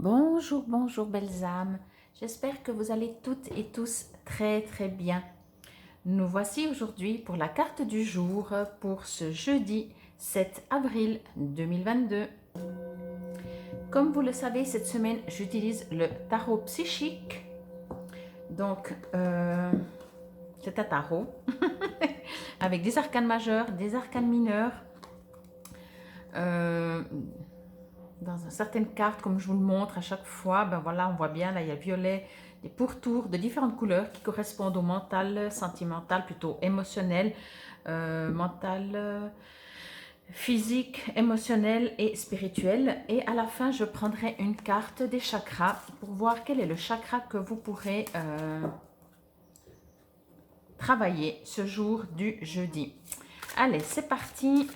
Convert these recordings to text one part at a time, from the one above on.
Bonjour, bonjour belles âmes. J'espère que vous allez toutes et tous très très bien. Nous voici aujourd'hui pour la carte du jour pour ce jeudi 7 avril 2022. Comme vous le savez, cette semaine, j'utilise le tarot psychique. Donc, c'est un tarot avec des arcanes majeurs, des arcanes mineurs. Dans certaines cartes, comme je vous le montre à chaque fois, ben voilà, on voit bien, là, il y a violet, des pourtours de différentes couleurs qui correspondent au mental, sentimental, plutôt émotionnel, mental, physique, émotionnel et spirituel. Et à la fin, je prendrai une carte des chakras pour voir quel est le chakra que vous pourrez travailler ce jour du jeudi. Allez, c'est parti.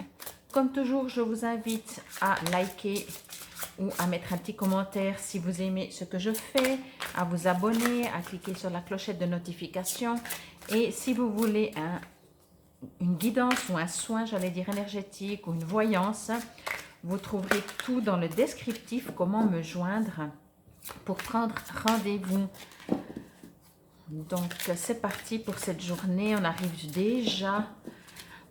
Comme toujours, je vous invite à liker ou à mettre un petit commentaire si vous aimez ce que je fais, à vous abonner, à cliquer sur la clochette de notification. Et si vous voulez une guidance ou un soin, j'allais dire énergétique ou une voyance, vous trouverez tout dans le descriptif, comment me joindre pour prendre rendez-vous. Donc, c'est parti pour cette journée. On arrive déjà...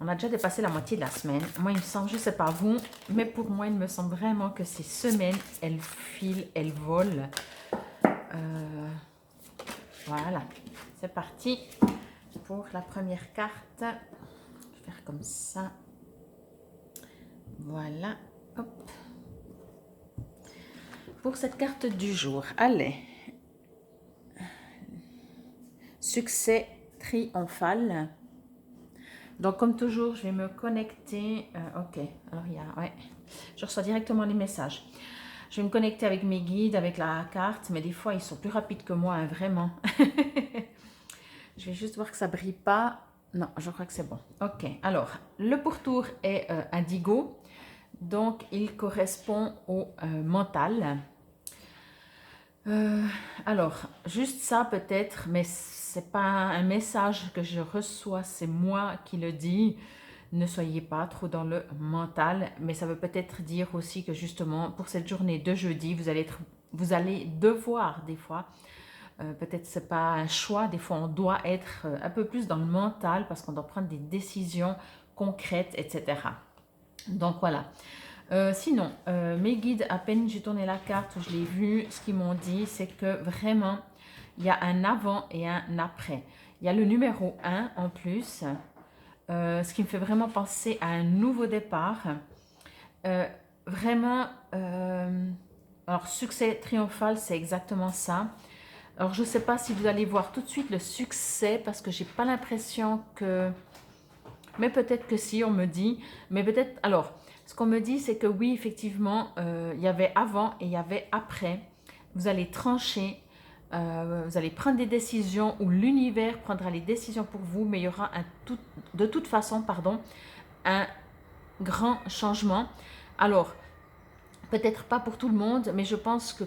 On a déjà dépassé la moitié de la semaine. Moi, il me semble, je ne sais pas vous, mais pour moi, il me semble vraiment que ces semaines, elles filent, elles volent. Voilà, c'est parti pour la première carte. Je vais faire comme ça. Voilà, hop. Pour cette carte du jour, allez. Succès triomphal. Donc, comme toujours, je vais me connecter. Ok, alors il y a... Ouais, je reçois directement les messages. Je vais me connecter avec mes guides, avec la carte, mais des fois, ils sont plus rapides que moi, hein, vraiment. Je vais juste voir que ça ne brille pas. Non, je crois que c'est bon. Ok, alors, le pourtour est indigo. Donc, il correspond au mental. Alors, juste ça peut-être, mais c'est pas un message que je reçois, c'est moi qui le dis. Ne soyez pas trop dans le mental, mais ça veut peut-être dire aussi que justement, pour cette journée de jeudi, vous allez devoir des fois, peut-être c'est pas un choix, des fois on doit être un peu plus dans le mental parce qu'on doit prendre des décisions concrètes, etc. Donc voilà. Sinon, mes guides, à peine j'ai tourné la carte, je l'ai vu, ce qu'ils m'ont dit, c'est que vraiment, il y a un avant et un après. Il y a le numéro 1 en plus, ce qui me fait vraiment penser à un nouveau départ. Vraiment, alors succès triomphal, c'est exactement ça. Alors je ne sais pas si vous allez voir tout de suite le succès, parce que j'ai pas l'impression que... Mais peut-être que si, on me dit. Mais peut-être... Alors, ce qu'on me dit, c'est que oui, effectivement, il y avait avant et il y avait après. Vous allez trancher, vous allez prendre des décisions, ou l'univers prendra les décisions pour vous, mais il y aura de toute façon, pardon, un grand changement. Alors, peut-être pas pour tout le monde, mais je pense que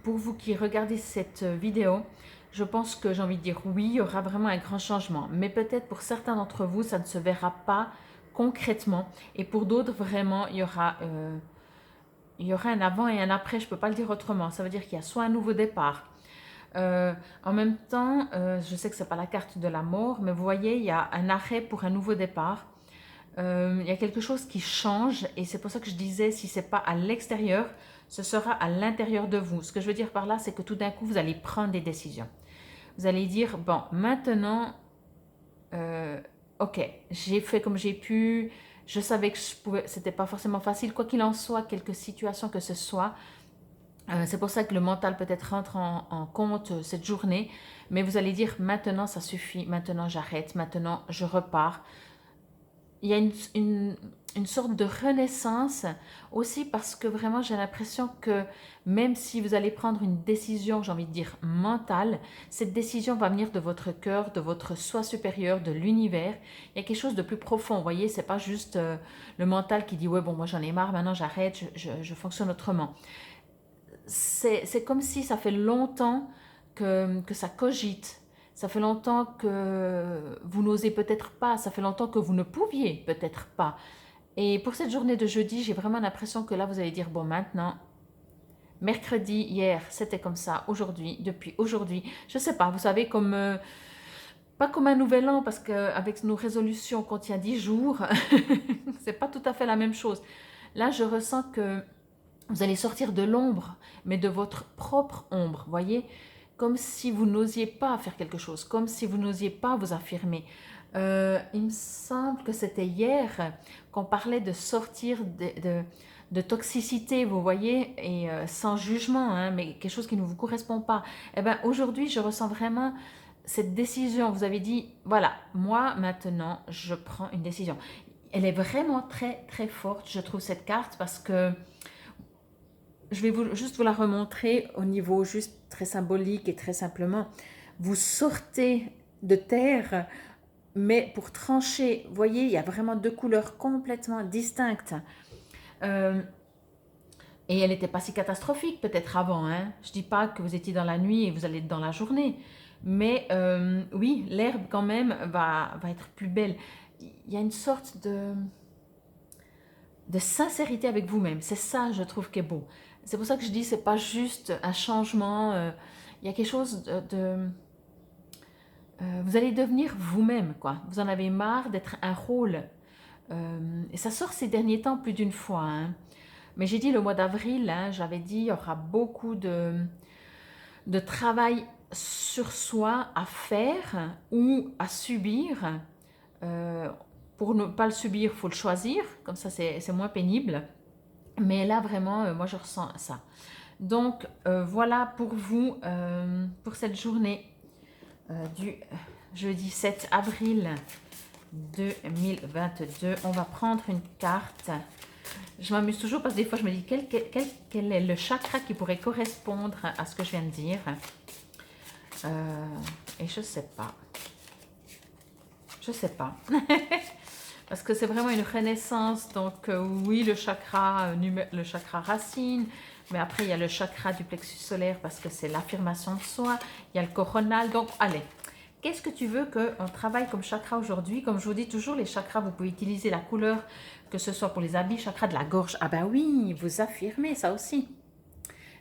pour vous qui regardez cette vidéo, je pense que j'ai envie de dire oui, il y aura vraiment un grand changement. Mais peut-être pour certains d'entre vous, ça ne se verra pas concrètement. Et pour d'autres, vraiment, il y aura un avant et un après, je ne peux pas le dire autrement. Ça veut dire qu'il y a soit un nouveau départ. En même temps, je sais que ce n'est pas la carte de la mort, mais vous voyez, il y a un arrêt pour un nouveau départ. Il y a quelque chose qui change, et c'est pour ça que je disais, si ce n'est pas à l'extérieur, ce sera à l'intérieur de vous. Ce que je veux dire par là, c'est que tout d'un coup, vous allez prendre des décisions. Vous allez dire, bon, maintenant, ok, j'ai fait comme j'ai pu, je savais que c'était pas forcément facile, quoi qu'il en soit, quelques situations que ce soit. C'est pour ça que le mental peut-être rentre en compte cette journée, mais vous allez dire, maintenant ça suffit, maintenant j'arrête, maintenant je repars. Il y a une sorte de renaissance aussi, parce que vraiment j'ai l'impression que même si vous allez prendre une décision, j'ai envie de dire mentale, cette décision va venir de votre cœur, de votre soi supérieur, de l'univers. Il y a quelque chose de plus profond, vous voyez, c'est pas juste le mental qui dit ouais bon moi j'en ai marre, maintenant j'arrête, je fonctionne autrement. C'est comme si ça fait longtemps que ça cogite. Ça fait longtemps que vous n'osez peut-être pas, ça fait longtemps que vous ne pouviez peut-être pas. Et pour cette journée de jeudi, j'ai vraiment l'impression que là, vous allez dire, bon, maintenant, Mercredi, hier, c'était comme ça. Aujourd'hui, depuis aujourd'hui, je ne sais pas, vous savez, comme, pas comme un nouvel an, parce qu'avec nos résolutions qu'on tient 10 jours, c'est pas tout à fait la même chose. Là, je ressens que vous allez sortir de l'ombre, mais de votre propre ombre, voyez? Comme si vous n'osiez pas faire quelque chose, comme si vous n'osiez pas vous affirmer. Il me semble que c'était hier qu'on parlait de sortir de toxicité, vous voyez, et sans jugement, hein, mais quelque chose qui ne vous correspond pas. Eh bien, aujourd'hui, je ressens vraiment cette décision. Vous avez dit, voilà, moi, maintenant, je prends une décision. Elle est vraiment très, très forte, je trouve, cette carte, parce que je vais juste vous la remontrer au niveau juste très symbolique et très simplement. Vous sortez de terre, mais pour trancher, vous voyez, il y a vraiment deux couleurs complètement distinctes. Et elle n'était pas si catastrophique peut-être avant. Hein. Je ne dis pas que vous étiez dans la nuit et vous allez être dans la journée. Mais oui, l'herbe quand même va être plus belle. Il y a une sorte de sincérité avec vous-même. C'est ça, je trouve, qui est beau. C'est pour ça que je dis, c'est pas juste un changement. Il y a quelque chose vous allez devenir vous-même, quoi. Vous en avez marre d'être un rôle. Et ça sort ces derniers temps plus d'une fois. Hein. Mais j'ai dit le mois d'avril, hein, j'avais dit, il y aura beaucoup de travail sur soi à faire ou à subir. Pour ne pas le subir, il faut le choisir. Comme ça, c'est moins pénible. Mais là, vraiment, moi, je ressens ça. Donc, voilà pour vous, pour cette journée du jeudi 7 avril 2022. On va prendre une carte. Je m'amuse toujours parce que des fois, je me dis quel est le chakra qui pourrait correspondre à ce que je viens de dire. Et je ne sais pas. Je ne sais pas. Parce que c'est vraiment une renaissance. Donc oui, le chakra racine, mais après il y a le chakra du plexus solaire parce que c'est l'affirmation de soi. Il y a le coronal. Donc allez, qu'est-ce que tu veux qu'on travaille comme chakra aujourd'hui? Comme je vous dis toujours, les chakras, vous pouvez utiliser la couleur, que ce soit pour les habits, chakra de la gorge. Ah ben oui, vous affirmez ça aussi.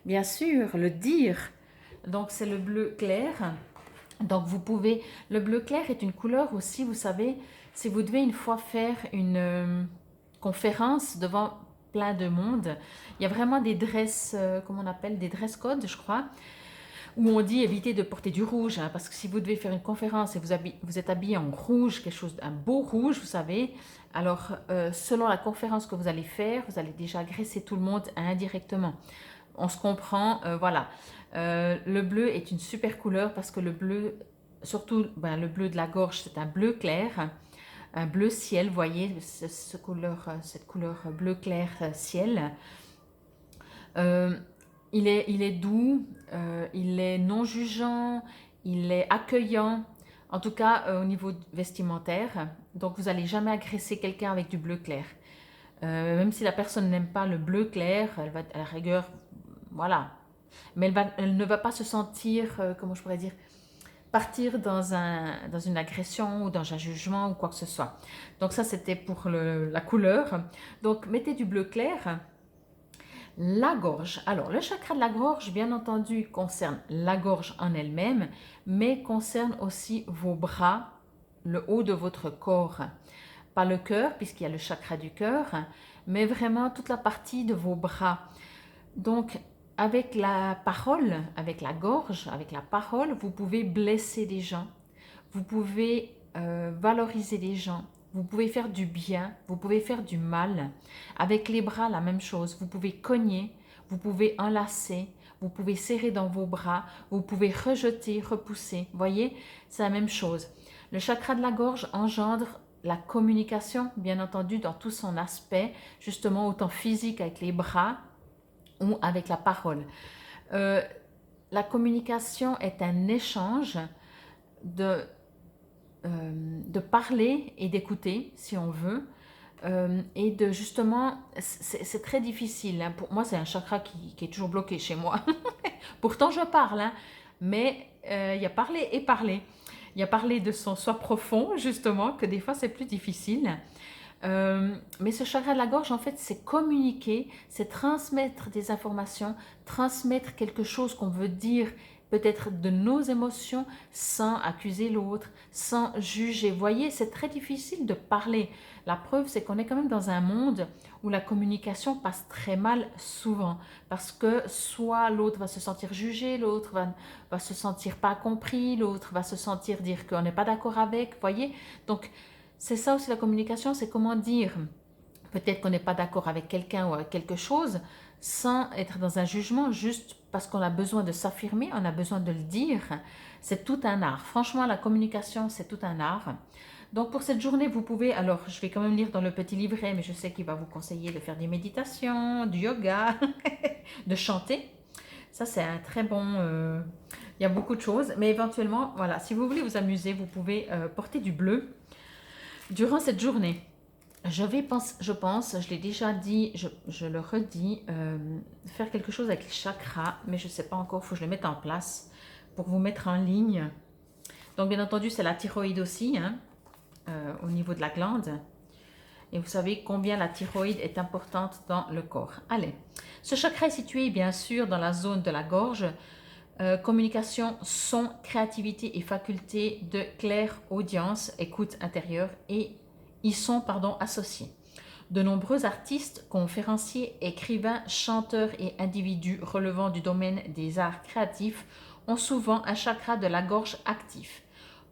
Bien sûr, le dire. Donc c'est le bleu clair. Donc vous pouvez, le bleu clair est une couleur aussi, vous savez, si vous devez une fois faire une conférence devant plein de monde, il y a vraiment des dress, comment on appelle, des dress codes, je crois, où on dit éviter de porter du rouge, hein, parce que si vous devez faire une conférence et vous êtes habillé en rouge, quelque chose, un beau rouge, vous savez, alors selon la conférence que vous allez faire, vous allez déjà agresser tout le monde indirectement. On se comprend, voilà. Le bleu est une super couleur parce que le bleu, surtout le bleu de la gorge, c'est un bleu clair, un bleu ciel, vous voyez, cette couleur bleu clair ciel. Il est doux, il est non jugeant, il est accueillant, en tout cas au niveau vestimentaire. Donc vous n'allez jamais agresser quelqu'un avec du bleu clair. Même si la personne n'aime pas le bleu clair, elle va à la rigueur, voilà. Mais elle ne va pas se sentir, comment je pourrais dire, partir dans une agression ou dans un jugement ou quoi que ce soit. Donc ça, c'était pour la couleur. Donc mettez du bleu clair. La gorge. Alors, le chakra de la gorge, bien entendu, concerne la gorge en elle-même, mais concerne aussi vos bras, le haut de votre corps. Pas le cœur, puisqu'il y a le chakra du cœur, mais vraiment toute la partie de vos bras. Donc, avec la parole, avec la gorge, avec la parole, vous pouvez blesser des gens, vous pouvez valoriser des gens, vous pouvez faire du bien, vous pouvez faire du mal. Avec les bras, la même chose, vous pouvez cogner, vous pouvez enlacer, vous pouvez serrer dans vos bras, vous pouvez rejeter, repousser. Vous voyez, c'est la même chose. Le chakra de la gorge engendre la communication, bien entendu, dans tout son aspect, justement autant physique avec les bras, ou avec la parole. La communication est un échange de parler et d'écouter, si on veut, et de justement, c'est très difficile. Hein. Pour moi, c'est un chakra qui est toujours bloqué chez moi. Pourtant, je parle, hein, mais il y a parler et parler. Il y a parler de son soi profond, justement, que des fois, c'est plus difficile. Mais ce chakra de la gorge, en fait, c'est communiquer, c'est transmettre des informations, transmettre quelque chose qu'on veut dire, peut-être de nos émotions, sans accuser l'autre, sans juger. Vous voyez, c'est très difficile de parler. La preuve, c'est qu'on est quand même dans un monde où la communication passe très mal souvent, parce que soit l'autre va se sentir jugé, l'autre va se sentir pas compris, l'autre va se sentir dire qu'on n'est pas d'accord avec, vous voyez. Donc, c'est ça aussi la communication, c'est comment dire. Peut-être qu'on n'est pas d'accord avec quelqu'un ou avec quelque chose sans être dans un jugement, juste parce qu'on a besoin de s'affirmer, on a besoin de le dire. C'est tout un art. Franchement, la communication, c'est tout un art. Donc pour cette journée, vous pouvez, alors je vais quand même lire dans le petit livret, mais je sais qu'il va vous conseiller de faire des méditations, du yoga, de chanter. Ça, c'est un très bon... il y a beaucoup de choses, mais éventuellement, voilà, si vous voulez vous amuser, vous pouvez porter du bleu durant cette journée. Je pense, je l'ai déjà dit, je le redis, faire quelque chose avec les chakras, mais je ne sais pas encore, il faut que je le mette en place pour vous mettre en ligne. Donc bien entendu, c'est la thyroïde aussi, hein, au niveau de la glande. Et vous savez combien la thyroïde est importante dans le corps. Allez, ce chakra est situé bien sûr dans la zone de la gorge. Communication, son, créativité et faculté de clairaudience, écoute intérieure et y sont associés. De nombreux artistes, conférenciers, écrivains, chanteurs et individus relevant du domaine des arts créatifs ont souvent un chakra de la gorge actif.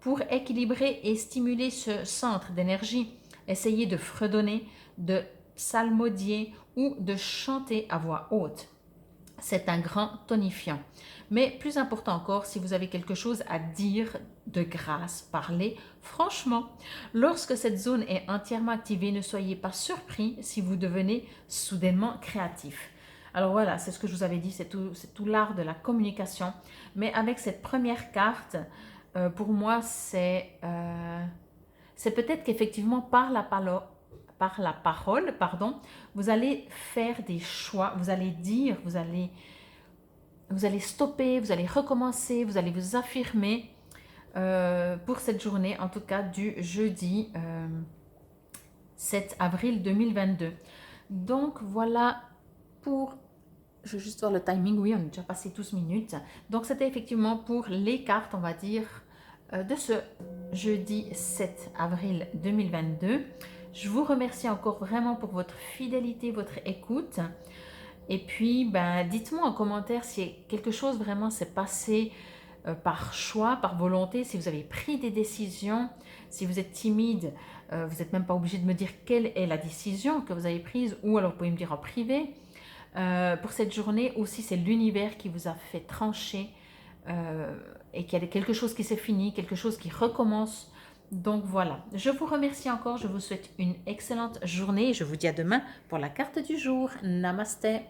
Pour équilibrer et stimuler ce centre d'énergie, essayez de fredonner, de psalmodier ou de chanter à voix haute. C'est un grand tonifiant. Mais plus important encore, si vous avez quelque chose à dire de grâce, parlez franchement. Lorsque cette zone est entièrement activée, ne soyez pas surpris si vous devenez soudainement créatif. Alors voilà, c'est ce que je vous avais dit, c'est tout l'art de la communication. Mais avec cette première carte, pour moi, c'est peut-être qu'effectivement, par la parole, vous allez faire des choix, vous allez dire, vous allez stopper, vous allez recommencer, vous allez vous affirmer pour cette journée, en tout cas du jeudi 7 avril 2022. Donc voilà pour... Je vais juste voir le timing, oui, on a déjà passé 12 minutes. Donc c'était effectivement pour les cartes, on va dire, de ce jeudi 7 avril 2022. Je vous remercie encore vraiment pour votre fidélité, votre écoute. Et puis, dites-moi en commentaire si quelque chose vraiment s'est passé par choix, par volonté, si vous avez pris des décisions, si vous êtes timide, vous n'êtes même pas obligé de me dire quelle est la décision que vous avez prise, ou alors vous pouvez me dire en privé. Pour cette journée aussi, c'est l'univers qui vous a fait trancher et qu'il y a quelque chose qui s'est fini, quelque chose qui recommence. Donc voilà, je vous remercie encore, je vous souhaite une excellente journée et je vous dis à demain pour la carte du jour. Namasté.